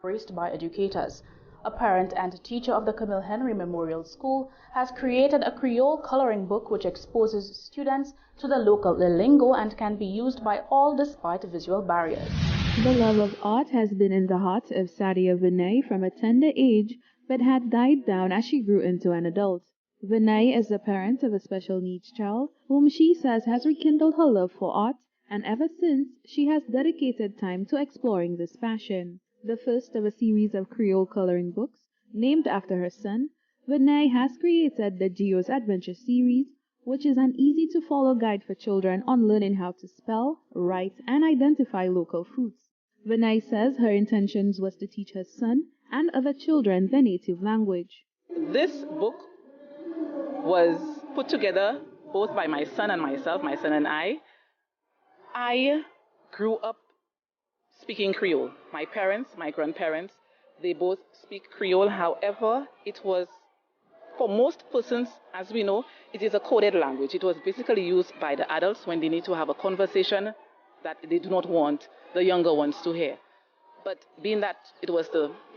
embraced by educators. A parent and teacher of the Camille Henry Memorial School has created a Creole coloring book which exposes students to the local lingo and can be used by all despite visual barriers. The love of art has been in the heart of Sadia Vinay from a tender age, but had died down as she grew into an adult. Vinay is the parent of a special needs child, whom she says has rekindled her love for art, and ever since she has dedicated time to exploring this passion. The first of a series of Creole coloring books, named after her son, Vinay has created the Geo's Adventure series, which is an easy-to-follow guide for children on learning how to spell, write, and identify local fruits. Vinay says her intentions was to teach her son and other children their native language. This book was put together both by my son and myself, my son and I. I grew up speaking Creole. My parents, my grandparents, they both speak Creole. However, it was, for most persons, as we know, it is a coded language. It was basically used by the adults when they need to have a conversation that they do not want the younger ones to hear. But being that it was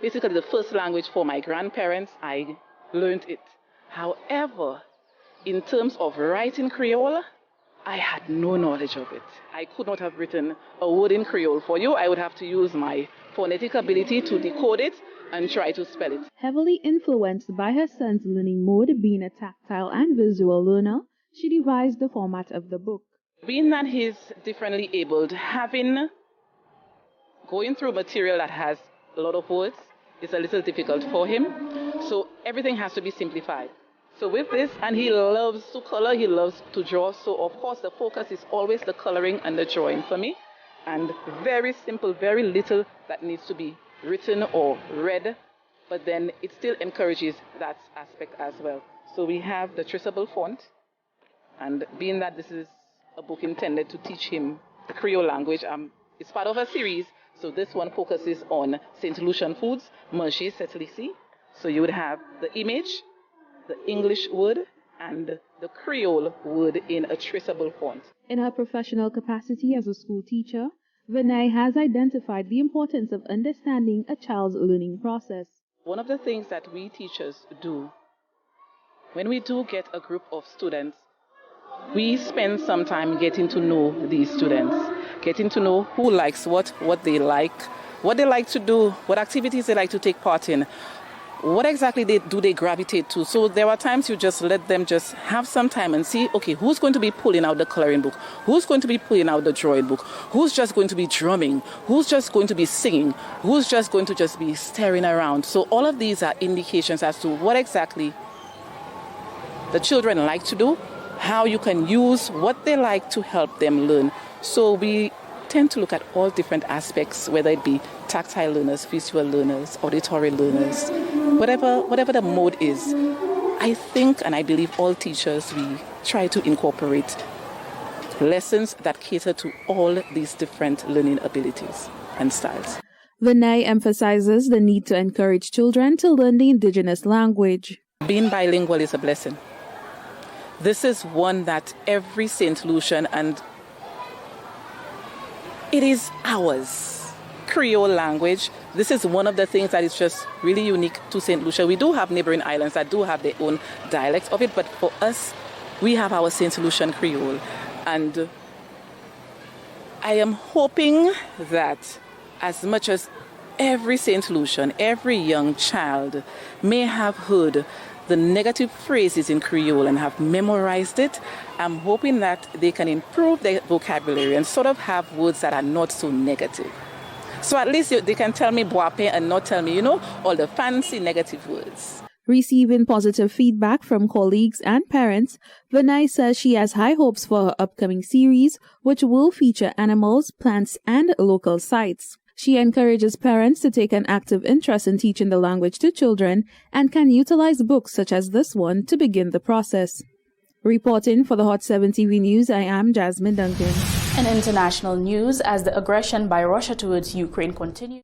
basically the first language for my grandparents, I learned it. However, in terms of writing Creole, I had no knowledge of it. I could not have written a word in Creole for you. I would have to use my phonetic ability to decode it and try to spell it. Heavily influenced by her son's learning mode, being a tactile and visual learner, she devised the format of the book. Being that he's differently abled, going through material that has a lot of words is a little difficult for him. So everything has to be simplified. So with this, and he loves to color, he loves to draw. So of course the focus is always the coloring and the drawing for me. And very simple, very little that needs to be written or read. But then it still encourages that aspect as well. So we have the Traceable Font. And being that this is a book intended to teach him the Creole language, it's part of a series. So this one focuses on Saint Lucian foods, manger, settlisi. So you would have the image, the English word, and the Creole word in a traceable font. In her professional capacity as a school teacher, Vinay has identified the importance of understanding a child's learning process. One of the things that we teachers do, when we do get a group of students, we spend some time getting to know these students, getting to know who likes what they like to do, what activities they like to take part in, what exactly do they gravitate to. So there are times you just let them just have some time and see, okay, who's going to be pulling out the coloring book? Who's going to be pulling out the drawing book? Who's just going to be drumming? Who's just going to be singing? Who's just going to just be staring around? So all of these are indications as to what exactly the children like to do, how you can use what they like to help them learn. So we tend to look at all different aspects, whether it be tactile learners, visual learners, auditory learners, whatever the mode is. I think and I believe all teachers, we try to incorporate lessons that cater to all these different learning abilities and styles. Vinay emphasizes the need to encourage children to learn the indigenous language. Being bilingual is a blessing. This is one that every Saint Lucian, and it is ours, Creole language. This is one of the things that is just really unique to Saint Lucia. We do have neighboring islands that do have their own dialects of it, but for us, we have our Saint Lucian Creole. And I am hoping that as much as every Saint Lucian, every young child may have heard the negative phrases in Creole and have memorized it, I'm hoping that they can improve their vocabulary and sort of have words that are not so negative. So at least they can tell me boape and not tell me, all the fancy negative words. Receiving positive feedback from colleagues and parents, Vinay says she has high hopes for her upcoming series, which will feature animals, plants, and local sites. She encourages parents to take an active interest in teaching the language to children and can utilize books such as this one to begin the process. Reporting for the Hot 7 TV News, I am Jasmine Duncan. In international news, as the aggression by Russia towards Ukraine continues,